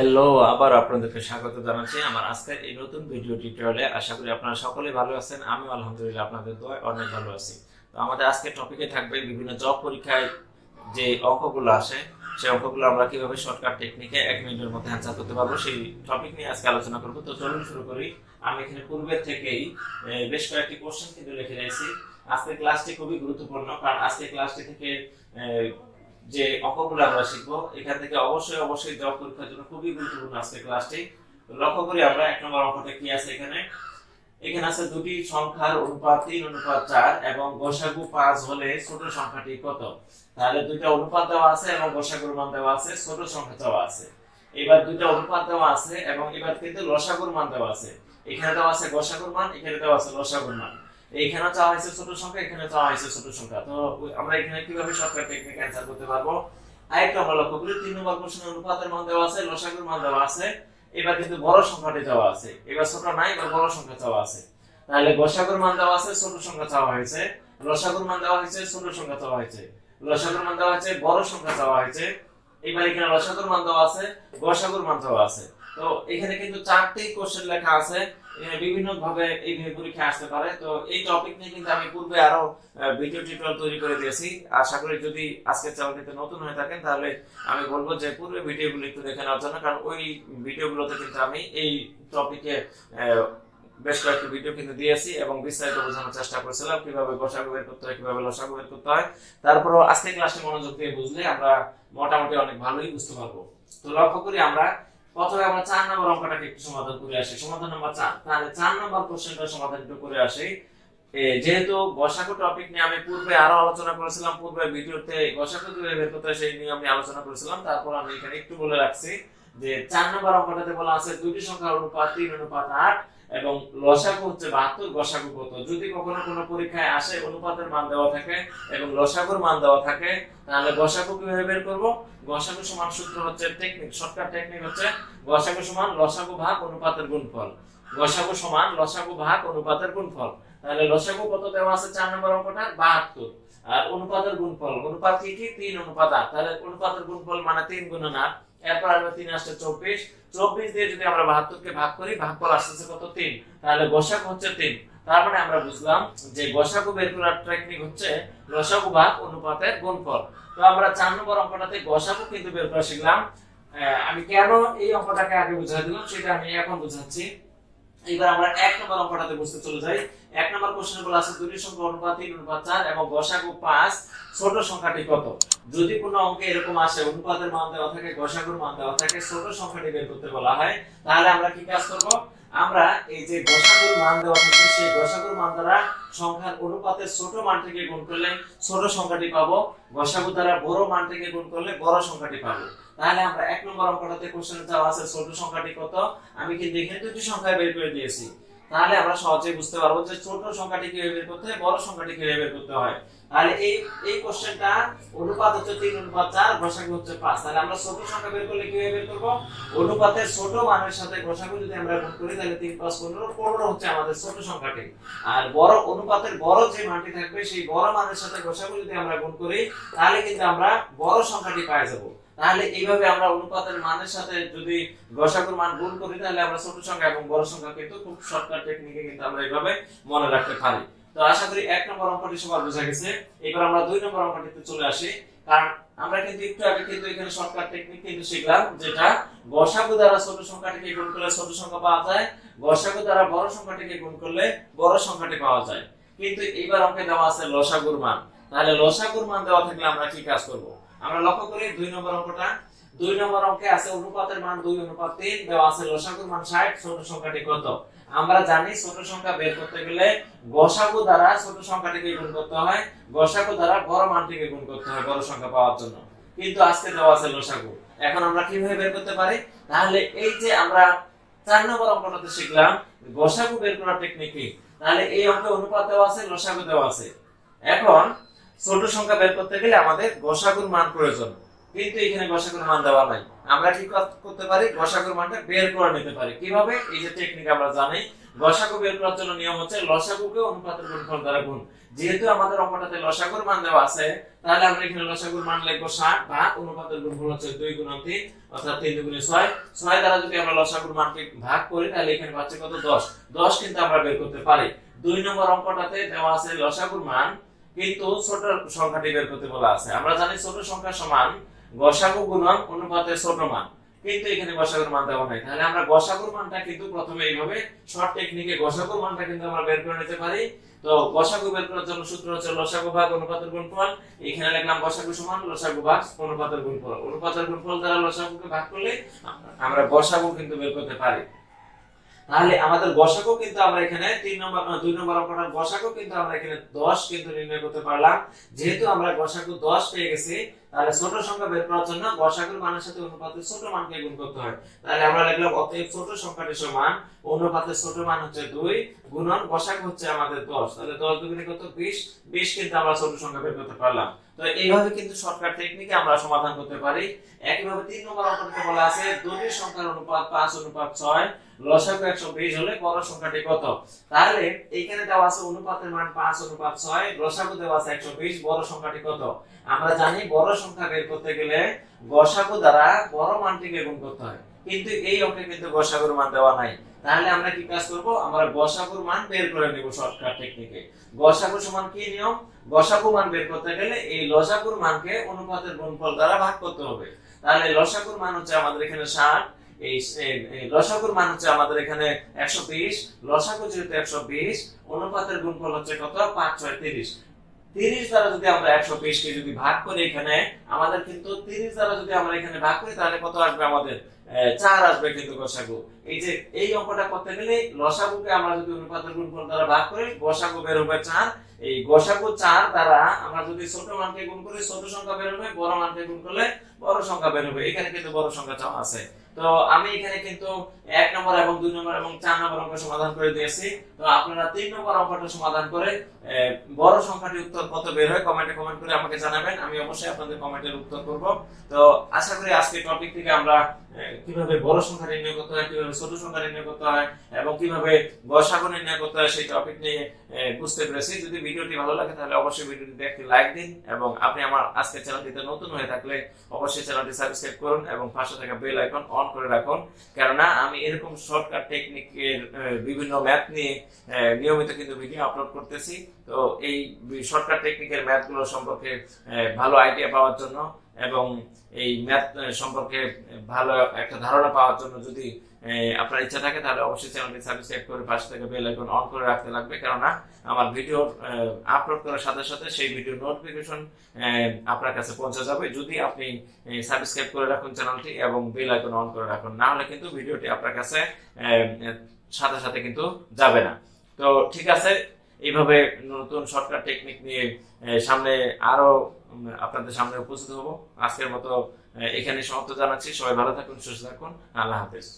Hello, আবার আপনাদেরকে স্বাগত জানাচ্ছি আমার আজকের এই নতুন ভিডিও টিউটোরিয়ালে। আশা করি আপনারা সকলেই ভালো আছেন। আমি আলহামদুলিল্লাহ আপনাদের দোয়ায় অনেক ভালো আছি। তো আমাদের আজকের টপিকে থাকবে বিভিন্ন জব পরীক্ষায় যে অঙ্কগুলো আসে সেই অঙ্কগুলো আমরা কিভাবে শর্টকাট টেকনিকে 1 মিনিটের মধ্যে অ্যান্সার করতে পারবো সেই টপিক নিয়ে আজকে আলোচনা করব। তো চলুন শুরু করি। আমি এখানে পূর্বের থেকেই বেশ কয়েকটি কোশ্চেন কিন্তু লিখে রেখেছি। আজকের ক্লাসটি খুবই গুরুত্বপূর্ণ, কারণ আজকের ক্লাসটি থেকে যে অঙ্কগুলো আমরা শিখবো এখান থেকে অবশ্যই জব পরীক্ষার জন্য খুবই গুরুত্বপূর্ণ আজকের ক্লাসটি। লক্ষ্য করি আমরা 1 নম্বর অঙ্কটা কি আছে। এখানে আছে দুটি সংখ্যার অনুপাত 3:4 এবং গসাগু 5 হলে ছোট সংখ্যাটি কত। তাহলে দুইটা অনুপাত দেওয়া আছে এবং গসাগুর মান দেওয়া আছে, ছোট সংখ্যা দেওয়া আছে। এবার দুইটা অনুপাত দেওয়া আছে এবং এবার কিন্তু লসাগুর মান দেওয়া আছে। এখানে দেওয়া আছে গসাগুর মান, এখানে দেওয়া আছে লসাগুর মান। এইখানে চাওয়া হয়েছে ছোট সংখ্যা, এখানে চাওয়া হয়েছে ছোট সংখ্যা। তো আমরা এখানে কিভাবে শর্টকাট টেকনিক অ্যানসার করতে পারবো। আরেকটা আমরা লক্ষ্য করি 3 নম্বর প্রশ্নে অনুপাতের মান দেওয়া আছে, লসাগুর মান দেওয়া আছে। এবার কিন্তু বড় সংখ্যাটি দেওয়া আছে, এবার ছোট নাই, এবার বড় সংখ্যা চাওয়া আছে। তাহলে গসাগুর মান দেওয়া আছে, ছোট সংখ্যা চাওয়া হয়েছে। লসাগুর মান দেওয়া হয়েছে, ছোট সংখ্যা চাওয়া হয়েছে। লসাগুর মান দেওয়া হয়েছে, বড় সংখ্যা চাওয়া হয়েছে। এবার এখানে লসাগুর মান দেওয়া আছে, গসাগুর মান দেওয়া আছে। তো এখানে কিন্তু 4টি কোশ্চেন লেখা আছে, বিভিন্ন ভাবে এই পরীক্ষা আসতে পারে। তো এই টপিক নিয়ে কিন্তু আমি পূর্বে আরো ভিডিও টিউটোরিয়াল তৈরি করে দিয়েছি। আশা করি যদি আজকের চ্যানেলটিতে নতুন হয়ে থাকেন তাহলে আমি বলবো যে পূর্বে ভিডিওগুলো একটু দেখে নেওয়ার জন্য, কারণ ওই ভিডিওগুলোতে কিন্তু আমি এই টপিকে বেশ কয়েকটি ভিডিও কিন্তু দিয়েছি এবং বিস্তারিত বোঝানোর চেষ্টা করেছিলাম কিভাবে গসাগু বের করতে হয়, কিভাবে লসাগু বের করতে হয়। তারপরও আজকের ক্লাসে মনোযোগ দিয়ে বুঝলে আমরা মোটামুটি অনেক ভালোই বুঝতে পারবো। তো লক্ষ্য করি আমরা প্রথমে 4 নম্বর অঙ্কটাকে একটু সমাধান করে আসি। সমাধান নাম্বার 4। তাহলে 4 নম্বর কোশ্চেনটা সমাধান একটু করে আসি। যেহেতু গসাগু টপিক নিয়ে আমি পূর্বে আরো আলোচনা করেছিলাম, পূর্বে ভিডিওতে গসাগু কিভাবে বের করতে হয় সেই নিয়ে আমি আলোচনা করেছিলাম। তারপর আমি এখানে একটু বলে রাখছি যে 4 নম্বর অঙ্কটাতে বলা আছে দুটি সংখ্যার অনুপাত 3:8 এবং লসাগু হচ্ছে 72, গসাগু কত। যদি কখনো কোনো পরীক্ষায় আসে অনুপাতের মান দেওয়া থাকে এবং লসাগুর মান দেওয়া থাকে, তাহলে গসাগু কিভাবে বের করব। গসাগু সমান সূত্র হচ্ছে টেকনিক, শর্টকাট টেকনিক হচ্ছে গসাগু সমান লসাগু ভাগ অনুপাতের গুণফল। গসাগু সমান লসাগু ভাগ অনুপাতের গুণফল। তাহলে লসাগু কত দেওয়া আছে 4 নম্বর অঙ্কটা 72, আর অনুপাতের গুণফল, অনুপাত কি 3:8। তাহলে অনুপাতের গুণফল মানে 3 × 8। এরপর আসবে 3 আসছে 24, 24 দিয়ে যদি আমরা 72 কে ভাগ করি, ভাগফল আসছে কত 3। তাহলে গসাগু হচ্ছে 3। তার মানে আমরা বুঝলাম যে গসাগু বের করার টেকনিক হচ্ছে লসাগু ভাগ অনুপাতের গুণফল। তো আমরা 4 নম্বর অঙ্কটাতে গসাগু কিন্তু বের করা শিখলাম। আমি কেন এই অঙ্কটাকে আগে বুঝিয়ে দিলাম সেটা আমি এখন বুঝাচ্ছি। এবার আমরা 1 নম্বর অঙ্কটাতে বুঝতে চলে যাই। 1 নম্বর কোশ্চেনে বলা আছে দুটি সংখ্যার অনুপাত 3:4 এবং গসাগু 5, ছোট সংখ্যাটি কত। যদি কোনো অঙ্কে এরকম আসে অনুপাতের মান দেওয়া থাকে, গসাগুর মান দেওয়া থাকে, ছোট সংখ্যাটি বের করতে বলা হয়, তাহলে আমরা কি কাজ করব। আমরা এই যে গসাগুর মান দেওয়া থাকে সেই গসাগুর মান দ্বারা সংখ্যার অনুপাতের ছোট মানটিকে গুণ করলে ছোট সংখ্যাটি পাবো, গসাগু দ্বারা বড় মানটিকে গুণ করলে বড় সংখ্যাটি পাবো। তাহলে আমরা 1 নম্বর অঙ্কটাতে কোশ্চেনে দেওয়া আছে ছোট সংখ্যাটি কত। আমি কিন্তু এখানে দুটি সংখ্যা বের করে দিয়েছি। তাহলে আমরা সহজেই বুঝতে পারবো যে ছোট সংখ্যাটি কিভাবে বের করতে হয়, বড় সংখ্যাটি কিভাবে বের করতে হয়। তাহলে এই কোশ্চেনটা অনুপাত হচ্ছে 3:4, গসাগু হচ্ছে 5। তাহলে আমরা ছোট সংখ্যা বের করলে কিভাবে বের করব। অনুপাতের ছোট মানের সাথে গসাগু যদি আমরা গুণ করি তাহলে 3 + 15, 15 হচ্ছে আমাদের ছোট সংখ্যাটি। আর বড় অনুপাতের বড় যে মানটি থাকবে সেই বড় মানের সাথে গসাগু যদি আমরা গুণ করি তাহলে কিন্তু আমরা বড় সংখ্যাটি পেয়ে যাব। তাহলে এইভাবে আমরা অনুপাতের মানের সাথে যদি গসাগুর মান গুণ করি তাহলে আমরা ছোট সংখ্যা এবং বড় সংখ্যা কিন্তু খুব শর্টকাট টেকনিকে কিন্তু আমরা এইভাবে মনে রাখতে পারি। তো আশা করি 1 নম্বর অঙ্কটি সবার বোঝা গেছে। এবার আমরা 2 নম্বর অঙ্কটিতে চলে আসি, কারণ আমরা কিন্তু একটু আগে কিন্তু এখানে শর্টকাট টেকনিক কিন্তু শিখলাম, যেটা গসাগু দ্বারা ছোট সংখ্যাটিকে গুণ করলে ছোট সংখ্যা পাওয়া যায়, গসাগু দ্বারা বড় সংখ্যাটিকে গুণ করলে বড় সংখ্যাটি পাওয়া যায়। কিন্তু এইবার অঙ্কে দেওয়া আছে লসাগুর মান। তাহলে লসাগুর মান দেওয়া থাকলে আমরা কি কাজ করব। আমরা লক্ষ্য করি 2 নম্বর অঙ্কটা। 2 নম্বর অঙ্কে আছে অনুপাতের মান 2:3, দেওয়া আছে লসাগুর মান 60, ছোট সংখ্যাটি কত। আমরা জানি ছোট সংখ্যা বের করতে গেলে গসাগু দ্বারা ছোট সংখ্যাটিকে গুণ করতে হয়, গসাগু দ্বারা বড় মানটিকে গুণ করতে হয় বড় সংখ্যা পাওয়ার জন্য। কিন্তু আজকে দেওয়া আছে লসাগু। এখন আমরা কিভাবে বের করতে পারি। তাহলে এই যে আমরা 4 নম্বর অঙ্কটাতে শিখলাম গসাগু বের করার টেকনিক কি। তাহলে এই অঙ্কে অনুপাত দেওয়া আছে, লসাগু দেওয়া আছে। এখন ছোট সংখ্যা বের করতে গেলে আমাদের গসাগুর মান প্রয়োজন। কিন্তু এখানে গসাগুর মান দেওয়া নাই। আমরা কি করতে পারি, গসাগুর মানটা বের করে নিতে পারি। কিভাবে? এই যে টেকনিক আমরা জানি, গসাগু বের করার জন্য নিয়ম হচ্ছে লসাগুকে অনুপাতের গুণফল দ্বারা গুণ। যেহেতু আমাদের অঙ্কটাতে লসাগুর মান দেওয়া আছে, তাহলে আমরা এখানে লসাগুর মান লিখব 60 বা অনুপাতের গুণফল হচ্ছে 2 গুণ 3 অর্থাৎ 3 দুগুণে 6। 6 দ্বারা যদি আমরা লসাগুর মানকে ভাগ করি তাহলে এখানে পাচ্ছি কত? 10। 10 কিন্তু আমরা বের করতে পারি। 2 নম্বর অঙ্কটাতে দেওয়া আছে লসাগুর মান, কিন্তু ছোট সংখ্যাটি বের করতে বলা আছে। আমরা জানি ছোট সংখ্যা সমান গসাগু গুণন অনুপাতের ছোট মান, কিন্তু এখানে গসাগুর মান দেওয়া নাই। তাহলে আমরা গসাগুর মানটা কিন্তু প্রথমে এইভাবে শর্ট টেকনিকে গসাগুর মানটা কিন্তু আমরা বের করে নিতে পারি। তো গসাগু বের করার জন্য সূত্র হচ্ছে লসাগু ভাগ অনুপাতের গুণফল। এখানে লিখলাম গসাগু সমান লসাগু ভাগ অনুপাতের গুণফল। অনুপাতের গুণফল দ্বারা লসাগুকে ভাগ করলে আমরা গসাগু কিন্তু বের করতে পারি। তাহলে আমাদের গসাগু কিন্তু আমরা এখানে 2 নম্বর অঙ্কটার গসাগু কিন্তু আমরা এখানে 10 কিন্তু নির্ণয় করতে পারলাম। যেহেতু আমরা গসাগু 10 পেয়ে গেছি, তাহলে ছোট সংখ্যা বের করার জন্য গসাগুর মানের সাথে অনুপাতের ছোট মানকে গুণ করতে হয়। তাহলে আমরা লিখলাম অতএব ছোট সংখ্যাটি সমান অনুপাতের ছোট মান হচ্ছে 2 গুণন গসাগু হচ্ছে আমাদের 10। তাহলে 10 দুগুণে কত? 20। 20 কিন্তু আমরা ছোট সংখ্যা বের করতে পারলাম। তো এইভাবে কিন্তু শর্টকাট টেকনিকে আমরা সমাধান করতে পারি। একইভাবে 3 নম্বর অঙ্কটাতে বলা আছে দুটি সংখ্যার অনুপাত 5:6, লসাগু 120 হলে বড় সংখ্যাটি কত? তাহলে এইখানে দেওয়া আছে অনুপাতের মান 5:6, লসাগু দেওয়া আছে 120, বড় সংখ্যাটি কত? আমরা জানি বড় সংখ্যা বের করতে গেলে গসাগু দ্বারা বড় মানটিকে গুণ করতে হয়, কিন্তু এই অঙ্কে কিন্তু গসাগুর মান দেওয়া নাই। তাহলে আমরা কি কাজ করব? আমরা গসাগুর মান বের করে নেব শর্টকাট টেকনিকে। গসাগু সমান কি নিয়ম? গসাগু মান বের করতে গেলে এই লসাগুর মানকে অনুপাতের গুণফল দ্বারা ভাগ করতে হবে। তাহলে লসাগুর মান হচ্ছে আমাদের এখানে 60, এই লসাগুর মান হচ্ছে আমাদের এখানে 120। লসাগু যেহেতু 120, অনুপাতের গুণফল হচ্ছে কত? 5 6 30। 30 দ্বারা যদি আমরা 120 কে যদি ভাগ করি, এখানে আমাদের কিন্তু 30 দ্বারা যদি আমরা এখানে ভাগ করি তাহলে কত আসবে? আমাদের 4 আসবে কিন্তু গসাগু। এই যে এই অঙ্কটা করতে গেলে লসাগুকে আমরা যদি অনুপাতের গুণফল দ্বারা ভাগ করি, গসাগু বের হবে 4। এই গসাগু 4 দ্বারা আমরা যদি ছোট মানকে গুণ করি ছোট সংখ্যা বের হবে, বড় মানকে গুণ করলে বড় সংখ্যা বের হবে। এখানে কিন্তু বড় সংখ্যা চাওয়া আছে। তো আমি এখানে কিন্তু 1 নম্বর এবং 2 নম্বর এবং 4 নম্বর অঙ্ক সমাধান করে দিয়েছি। তো আপনারা 3 নম্বর অঙ্কটা সমাধান করে বড় সংখ্যাটির উত্তর কত বের হয় কমেন্টে কমেন্ট করে আমাকে জানাবেন। আমি অবশ্যই আপনাদের কমেন্টের উত্তর করব। তো আশা করি আজকের টপিক থেকে আমরা কিভাবে বড় সংখ্যা নির্ণয় করতে হয়, কিভাবে ছোট সংখ্যা নির্ণয় করতে হয় এবং কিভাবে গসাগু নির্ণয় করতে হয় সেই টপিক নিয়ে বুঝতে পেরেছি। যদি ভিডিওটি ভালো লাগে তাহলে অবশ্যই ভিডিওটিতে একটি লাইক দিন, এবং আপনি আমার আজকের চ্যানেলটিতে নতুন হয়ে থাকলে অবশ্যই চ্যানেলটি সাবস্ক্রাইব করুন এবং পাশে থাকা বেল আইকন অন করে রাখুন, কেননা আমি এরকম শর্টকাট টেকনিকের বিভিন্ন ম্যাথ নিয়ে নিয়মিত কিন্তু ভিডিও আপলোড করতেছি। তো এই শর্টকাট টেকনিকের ম্যাথগুলো সম্পর্কে ভালো আইডিয়া পাওয়ার জন্য এবং এই ম্যাথ সম্পর্কে ভালো একটা ধারণা পাওয়ার জন্য যদি আপনার ইচ্ছা থাকে তাহলে অবশ্যই চ্যানেলটি সাবস্ক্রাইব করে পাশে থেকে বেল আইকন অন করে রাখতে লাগবে, কেননা আমার ভিডিও আপলোড করার সাথে সাথে সেই ভিডিও নোটিফিকেশন আপনার কাছে পৌঁছে যাবে যদি আপনি সাবস্ক্রাইব করে রাখুন চ্যানেলটি এবং বেল আইকন অন করে রাখুন। না হলে কিন্তু ভিডিওটি আপনার কাছে সাথে সাথে কিন্তু যাবে না। তো ঠিক আছে, এইভাবে নতুন শর্টকাট টেকনিক নিয়ে সামনে আরো আপনাদের সামনে উপস্থিত হব। আজকের মতো এখানে সমাপ্ত জানাচ্ছি। সবাই ভালো থাকুন, সুস্থ থাকুন। আল্লাহ হাফেজ।